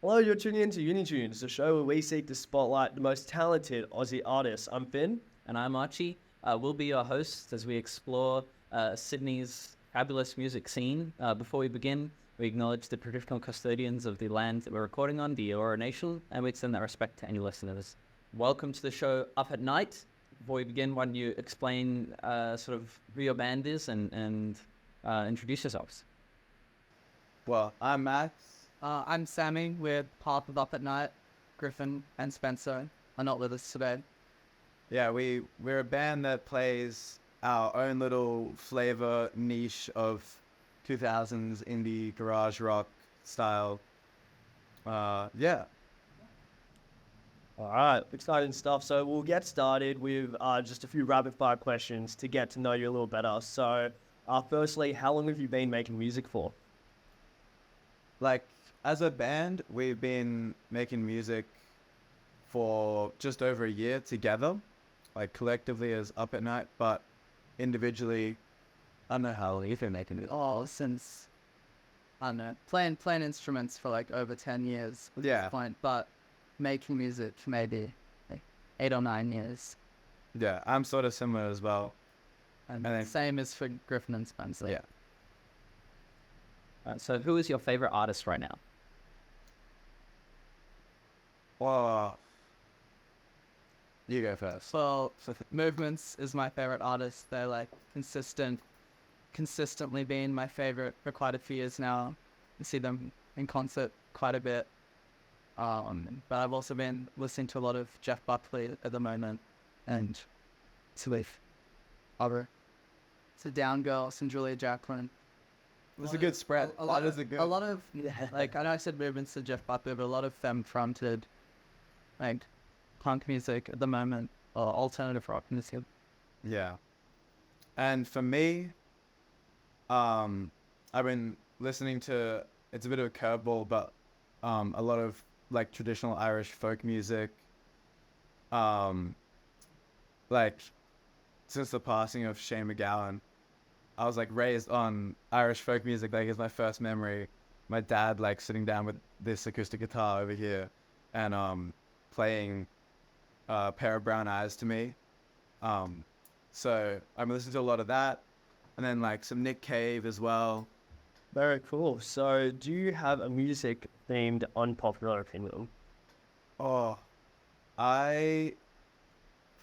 Hello, you're tuning in to Uni Tunes, the show where we seek to spotlight the most talented Aussie artists. I'm Fynn. And I'm Archie. We'll be your hosts as we explore Sydney's fabulous music scene. Before we begin, we acknowledge the traditional custodians of the land that we're recording on, the Eora Nation, and we extend that respect to any listeners. Welcome to the show Up at Night. Before we begin, why don't you explain sort of who your band is and introduce yourselves? Well, I'm Max. I'm Sammy. We're part of Up at Night. Griffin and Spencer are not with us today. Yeah, we're a band that plays our own little flavor niche of 2000s indie garage rock style. Yeah. All right, exciting stuff. So we'll get started with just a few rapid fire questions to get to know you a little better. So, firstly, how long have you been making music for? Like, as a band, we've been making music for just over a year together, like collectively as Up at Night, but individually, I don't know how long you've been making it. Since, I don't know, playing instruments for like over 10 years. At Yeah. this point, but making music for maybe like 8 or 9 years. Yeah, I'm sort of similar as well. And then- same as for Griffin and Spencer. Yeah. So who is your favorite artist right now? Well, you go first. Well, Movements is my favorite artist. They're like consistently been my favorite for quite a few years now. I see them in concert quite a bit. But I've also been listening to a lot of Jeff Buckley at the moment, and other. So Down Girl, some Julia Jacqueline. It was a good spread. A lot of Yeah. like I know I said Movements to Jeff Buckley, but a lot of femme-fronted like punk music at the moment, or alternative rock music. Yeah. And for me, I've been listening to, it's a bit of a curveball, but a lot of like traditional Irish folk music. Like since the passing of Shane MacGowan, I was like raised on Irish folk music. Like it's my first memory. My dad like sitting down with this acoustic guitar over here and playing Pair of Brown Eyes to me. So I'm listening to a lot of that, and then like some Nick Cave as well. Very cool. So, do you have a music themed unpopular opinion? Oh, I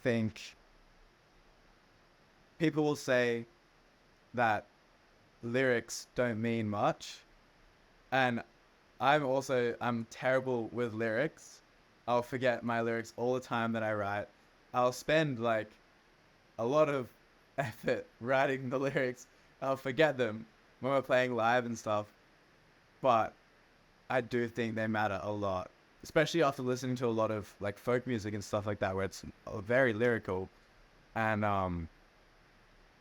think people will say that lyrics don't mean much, and I'm terrible with lyrics. I'll forget my lyrics all the time that I write. I'll spend like a lot of effort writing the lyrics. I'll forget them when we're playing live and stuff. But I do think they matter a lot, especially after listening to a lot of like folk music and stuff like that, where it's very lyrical. And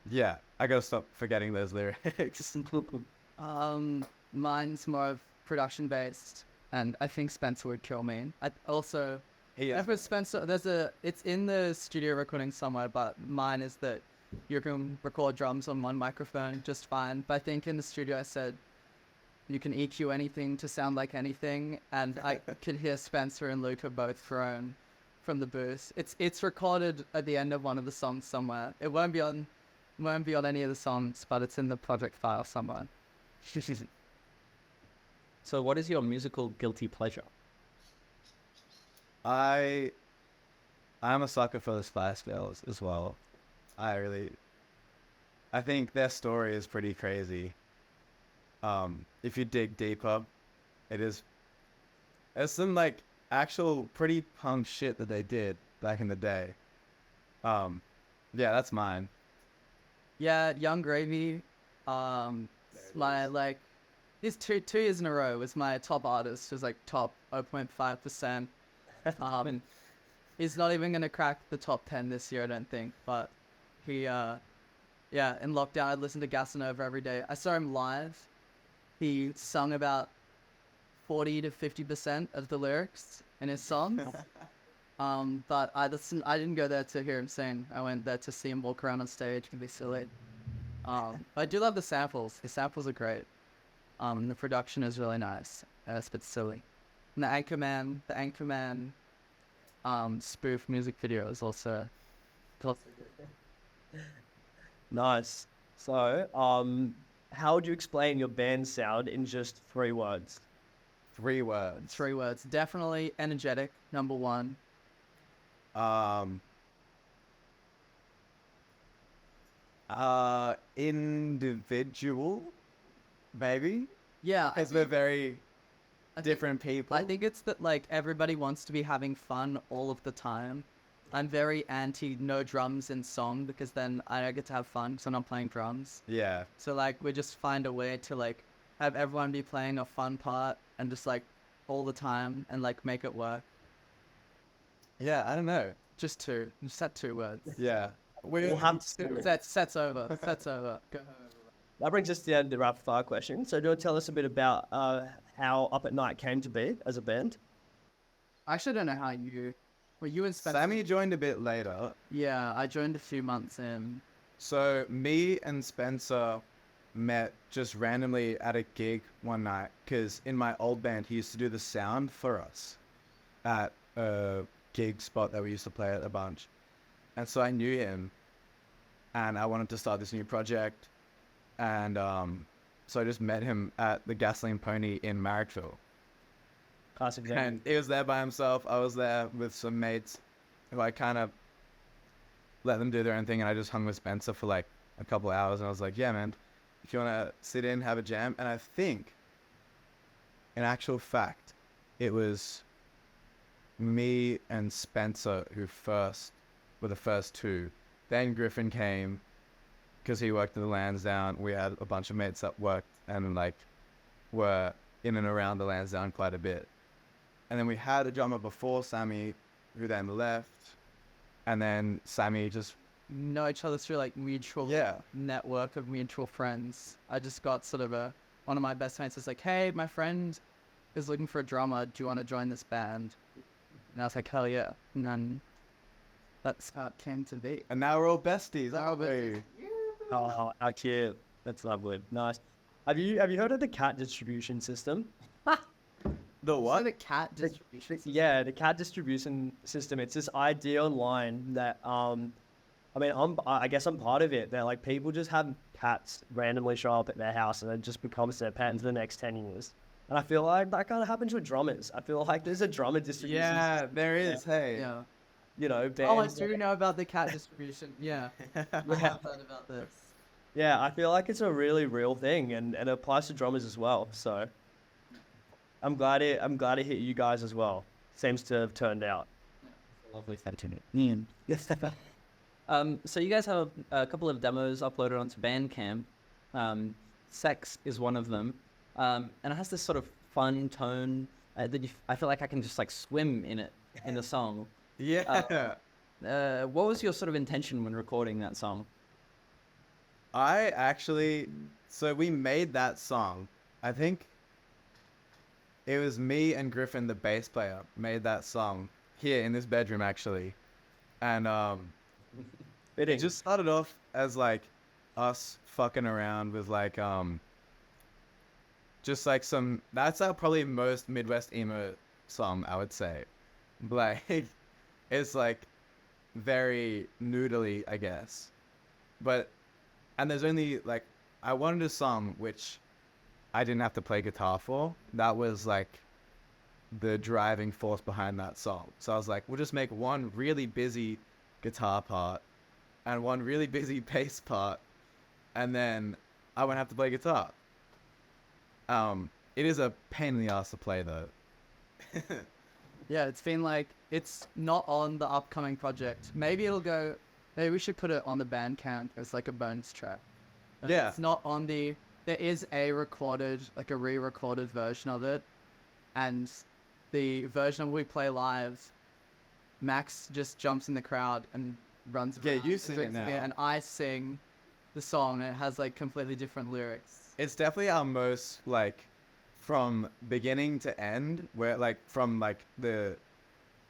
yeah, I gotta stop forgetting those lyrics. Mine's more of production based, and I think Spencer would kill me. I also, He for Spencer, it's in the studio recording somewhere, but mine is that you can record drums on one microphone just fine. But I think in the studio I said you can EQ anything to sound like anything, and I could hear Spencer and Luca both thrown from the booth. It's recorded at the end of one of the songs somewhere. It won't be on any of the songs, but it's in the project file somewhere. So what is your musical guilty pleasure? I'm a sucker for the Spice Girls as well. I think their story is pretty crazy. If you dig deeper, there's some like actual pretty punk shit that they did back in the day. Yeah, that's mine. Yeah, Young Gravy. My like these two years in a row was my top artist. Was like top 0.5%. He's not even gonna crack the top 10 this year, I don't think. But he, in lockdown, I'd listen to Gasanova every day. I saw him live. He sung about 40 to 50% of the lyrics in his songs. But I didn't go there to hear him sing. I went there to see him walk around on stage and be silly. But I do love the samples. The samples are great. The production is really nice. It's a bit silly. And the Anchorman spoof music video is also Nice. So, how would you explain your band sound in just 3 words? 3 words. 3 words. Definitely energetic, number 1. Individual, maybe? Yeah, Because we're very I think- different people. I think it's that like everybody wants to be having fun all of the time. I'm very anti no drums in song because then I get to have fun because I'm not playing drums. Yeah. So like we just find a way to like have everyone be playing a fun part and just like all the time and like make it work. Yeah, I don't know. Just 2. Just that 2 words. Yeah. We'll have to. Sets over. Sets over. Go. That brings us to the end of the rapid fire question. So, do you want to tell us a bit about how Up at Night came to be as a band? I actually don't know how you. Well, you and Spencer. Sammy joined a bit later. Yeah, I joined a few months in. So me and Spencer met just randomly at a gig one night because in my old band he used to do the sound for us at a gig spot that we used to play at a bunch. And so I knew him and I wanted to start this new project. And so I just met him at the Gasoline Pony in Marrickville. Classic example. And he was there by himself. I was there with some mates who I kind of let them do their own thing. And I just hung with Spencer for like a couple hours. And I was like, yeah, man, if you want to sit in, have a jam. And I think, in actual fact, it was me and Spencer who were the first 2. Then Griffin came because he worked at the Lansdowne. We had a bunch of mates that worked and like were in and around the Lansdowne quite a bit. And then we had a drummer before Sammy, who then left. And then Sammy just... Know each other through like mutual network of mutual friends. I just got sort of one of my best mates is like, hey, my friend is looking for a drummer. Do you want to join this band? And I was like, hell yeah. And then that's how it came to be. And now we're all besties. Now aren't we're we? Oh, how cute. That's lovely. Nice. Have you heard of the cat distribution system? The So what? the cat distribution. Yeah, the cat distribution system. It's this idea online that I mean, I guess I'm part of it. That like people just have cats randomly show up at their house and it just becomes their pet for the next 10 years. And I feel like that kind of happens with drummers. I feel like there's a drummer distribution. Yeah, there is. Hey. Yeah. You know, Oh, I bands. do know about the cat distribution. Yeah. I have heard about this. Yeah, I feel like it's a really real thing, and it applies to drummers as well. So I'm glad it hit you guys as well. Seems to have turned out. Lovely sentiment. So you guys have a couple of demos uploaded onto Bandcamp. Sex is one of them, and it has this sort of fun tone that I feel like I can just like swim in it in the song. Yeah. What was your sort of intention when recording that song? So we made that song. I think it was me and Griffin, the bass player, made that song here in this bedroom actually. And Fitting. it just started off as like us fucking around with like just like that's our probably most Midwest emo song, I would say. Like it's like very noodly, I guess. And there's only like I wanted a song which I didn't have to play guitar for. That was like the driving force behind that song. So I was like, we'll just make one really busy guitar part and one really busy bass part, and then I won't have to play guitar. It is a pain in the ass to play though. Yeah, it's been like, it's not on the upcoming project. Maybe we should put it on the Bandcamp as like a bonus track. But Yeah. It's not on there is a re-recorded version of it. And the version we play live, Max just jumps in the crowd and runs Yeah, around. you sing it now. And I sing the song and it has like completely different lyrics. It's definitely our most like from beginning to end, where like from like the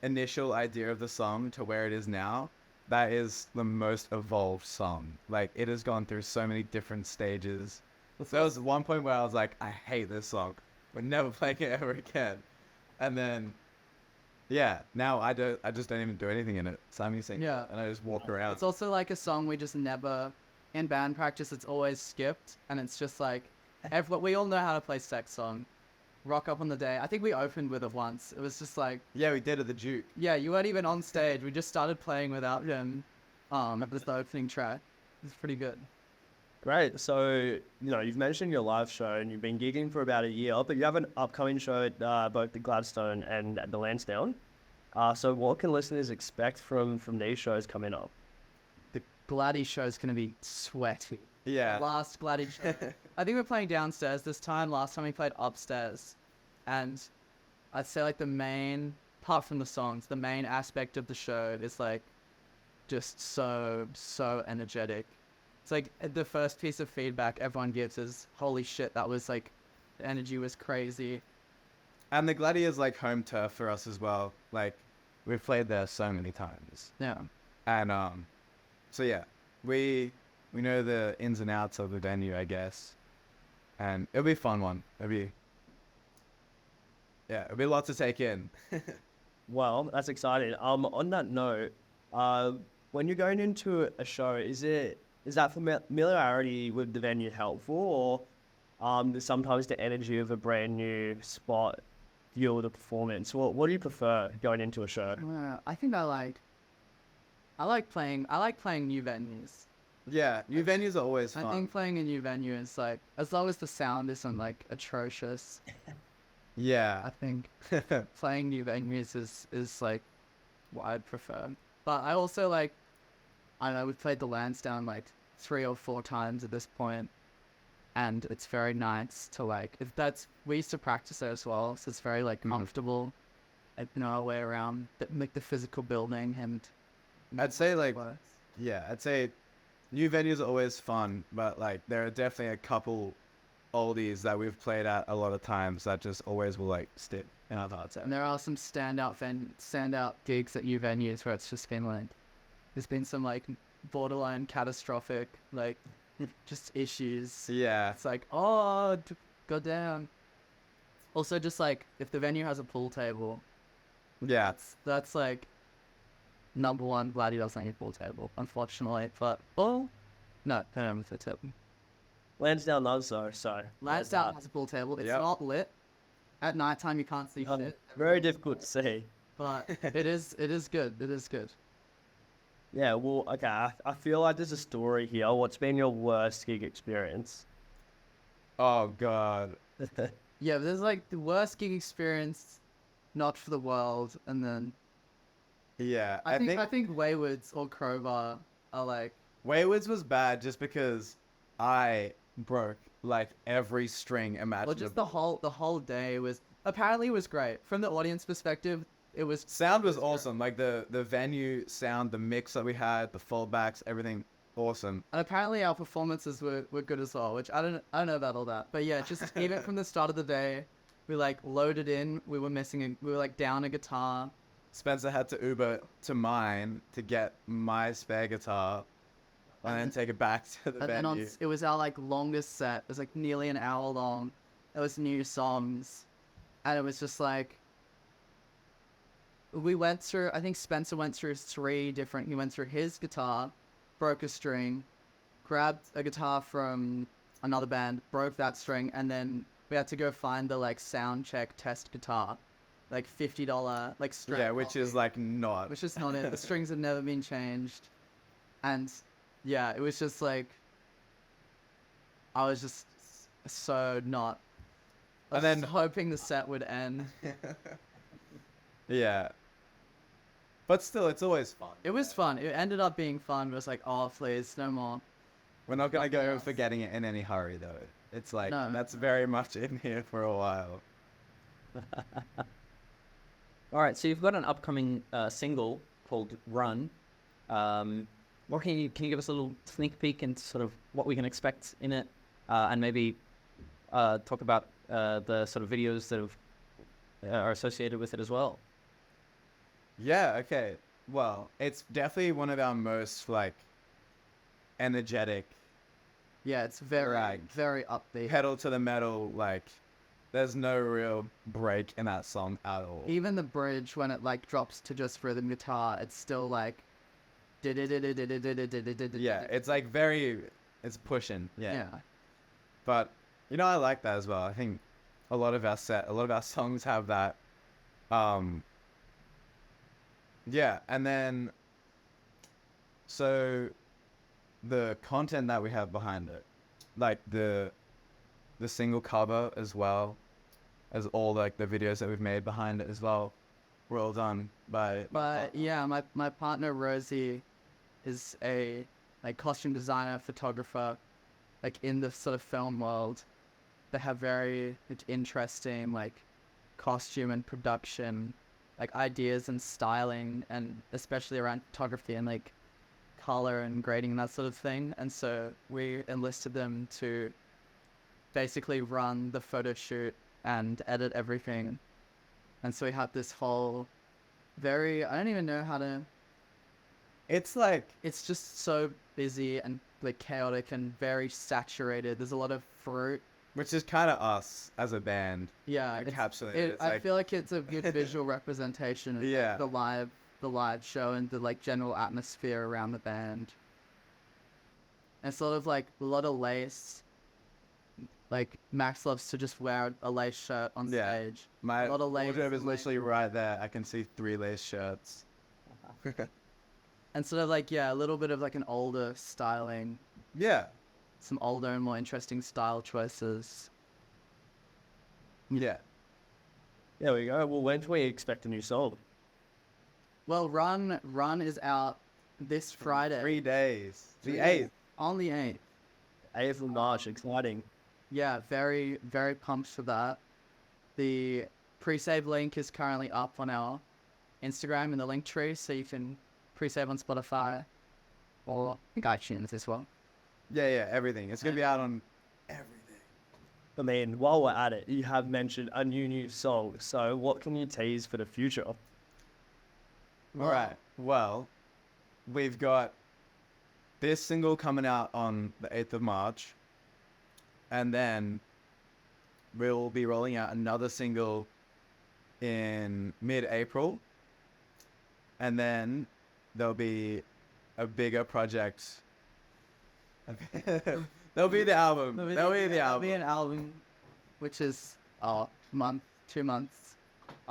initial idea of the song to where it is now, that is the most evolved song. Like it has gone through so many different stages. So there was one point where I was like, I hate this song. We're never playing it ever again. And then, yeah, now I just don't even do anything in it. Sammy sings Yeah. it, and I just walk around. It's also like a song we just never, in band practice, it's always skipped. And it's just like, we all know how to play Sex Song. Rock Up on the Day. I think we opened with it once. It was just like, Yeah, we did at the Duke. yeah, you weren't even on stage. We just started playing without him. It was the opening track. It was pretty good. Great. So, you've mentioned your live show and you've been gigging for about a year, but you have an upcoming show at both the Gladstone and at the Lansdowne. So what can listeners expect from these shows coming up? The Gladdy show is going to be sweaty. Yeah. Last Gladdy show. I think we're playing downstairs this time. Last time we played upstairs. And I'd say like the main, apart from the songs, the main aspect of the show is like just so energetic. It's like the first piece of feedback everyone gives is, holy shit, that was like, the energy was crazy. And the Gladi is like home turf for us as well. Like, we've played there so many times. Yeah. And so yeah, we know the ins and outs of the venue, I guess. And it'll be a fun one. It'll be a lot to take in. Well, that's exciting. On that note, when you're going into a show, is that familiarity with the venue helpful, or does sometimes the energy of a brand new spot fuel the performance? What do you prefer going into a show? I think I like playing new venues. Yeah, new venues are always I fun. think playing a new venue is like, as long as the sound isn't like atrocious, I Yeah. think playing new venues is like what I'd prefer. But I also like, I don't know, we've played the Lansdowne like 3 or 4 times at this point, and it's very nice to like, we used to practice there as well, so it's very like comfortable, like, our way around the physical building, and I'd say like, works. yeah, I'd say new venues are always fun, but like there are definitely a couple oldies that we've played at a lot of times that just always will like stick in our hearts. And there are some standout gigs at new venues where it's just been like, there's been some like borderline catastrophic like just issues. Yeah. It's like, oh, go down. Also, just like if the venue has a pool table, Yeah. that's like number one. Glad he doesn't have a pool table, unfortunately. But no, don't have a pool table. Lansdowne does though, so Lansdowne has a pool table. It's Yep. not lit. At nighttime, you can't see shit. very difficult to see. But it is good. It is good. Yeah, well, okay, I feel like there's a story here. What's been your worst gig experience? Oh god. Yeah, but there's like the worst gig experience, not for the world, and then Yeah. I think Waywards or Crowbar are like, Waywards was bad just because I broke like every string imaginable. well, just the whole day was apparently it was great from the audience perspective. It was Sound was awesome. Like the venue sound, the mix that we had, the fallbacks, everything awesome. and apparently our performances were good as well, which I don't know about all that, but yeah, just even from the start of the day, we like loaded in. We were like down a guitar. Spencer had to Uber to mine to get my spare guitar and then take it back to the And venue. it was our like longest set. It was like nearly an hour long. It was new songs, and it was just like we went through. I think Spencer went through 3 different. He went through his guitar, broke a string, grabbed a guitar from another band, broke that string, and then we had to go find the like sound check test guitar, like $50 like string. Yeah, which is like not. Which is not it. The strings had never been changed. And yeah, it was just like, I was just so not. I was And then- just hoping the set would end. Yeah. But still, it's always fun. It was fun. It ended up being fun. But it was like, oh, please, no more. We're not gonna Nothing go else. forgetting it in any hurry though. It's like No. that's very much in here for a while. All right, so you've got an upcoming single called Run. What can you give us a little sneak peek into sort of what we can expect in it, and maybe talk about the sort of videos that are associated with it as well? Yeah, okay. Well, it's definitely one of our most like energetic Yeah, it's very, Right. very upbeat. pedal to the metal like There's no real break in that song at all. Even the bridge, when it like drops to just rhythm guitar, it's still like. Yeah, it's like it's pushing. Yeah. But you know, I like that as well. I think a lot of our songs have that. Yeah, and then so the content that we have behind it, like the single cover as well as all like the videos that we've made behind it as well, were all done by. But yeah, my partner Rosie is a like costume designer, photographer, like in the sort of film world. They have very interesting like costume and production, like ideas and styling, and especially around photography and like color and grading and that sort of thing. And so we enlisted them to basically run the photo shoot and edit everything. And so we had this whole I don't even know how to. It's like It's just so busy and like chaotic and very saturated. There's a lot of fruit. which is kind of us as a band. Yeah, Encapsulated. I feel like it's a good visual representation of Yeah. the live show and the like general atmosphere around the band. And sort of like a lot of lace. Like Max loves to just wear a lace shirt on stage. My a lot of lace, wardrobe is literally right there. I can see 3 lace shirts. and sort of like a little bit of like an older styling, Yeah. some older and more interesting style choices. Yeah. There we go. Well, when can we expect a new song? Well, Run is out this Friday. 3 days. The 3 8th. On the 8th. 8th of March. Exciting. Yeah, very, very pumped for that. The pre-save link is currently up on our Instagram in the link tree, so you can pre-save on Spotify or iTunes as well. Yeah, everything. It's going to be out on everything. I mean, while we're at it, you have mentioned a new song. So what can you tease for the future? All right. Well, we've got this single coming out on the 8th of March. And then we'll be rolling out another single in mid-April. And then there'll be a bigger project. There'll be the album. There'll be the There'll be album. an album, which is a month, 2 months.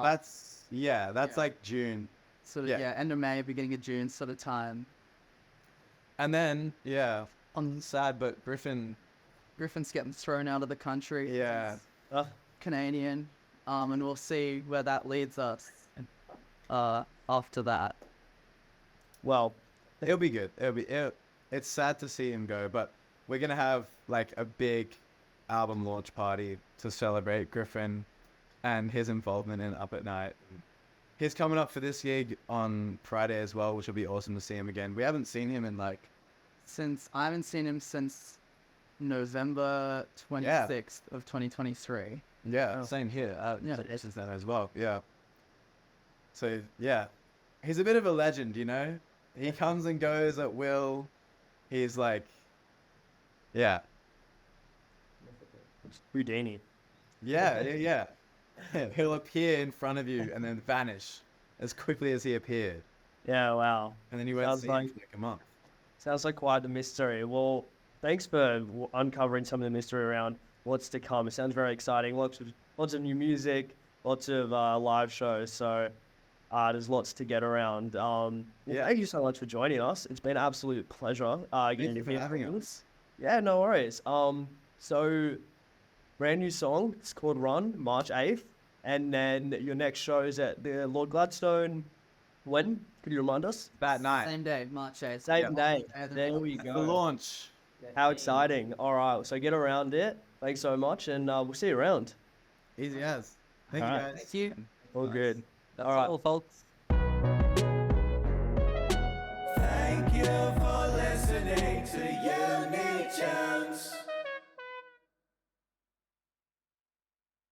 That's like June. Sort of, yeah. end of May, beginning of June sort of time. And then, sad, but Griffin's getting thrown out of the country. yeah. Canadian. And we'll see where that leads us after that. Well, It'll be good. It's sad to see him go, but we're going to have like a big album launch party to celebrate Griffin and his involvement in Up at Night. He's coming up for this gig on Friday as well, which will be awesome to see him again. We haven't seen him in like... I haven't seen him since November 26th of 2023. Yeah, same here. Since then as well, yeah. So, yeah. He's a bit of a legend, you know? He comes and goes at will. He's like... Yeah. Houdini. Yeah. He'll appear in front of you and then vanish as quickly as he appeared. Yeah, wow. And then you won't see him for like a month. Sounds like quite the mystery. Well, thanks for uncovering some of the mystery around what's to come. It sounds very exciting. Lots of new music, lots of live shows. So there's lots to get around. Thank you so much for joining us. It's been an absolute pleasure. Thank you for having us. Yeah, no worries. So brand new song. It's called Run, March 8th. And then your next show is at the Lord Gladstone. When? Could you remind us? That night. Same day, March 8th. Same day. Yeah. There we go. The launch. How exciting. All right. So get around it. Thanks so much. And we'll see you around. Easy as. Thank All you right. guys. Thank you. All good. That's All right. all, folks. Thank you for listening to Uni Tunes.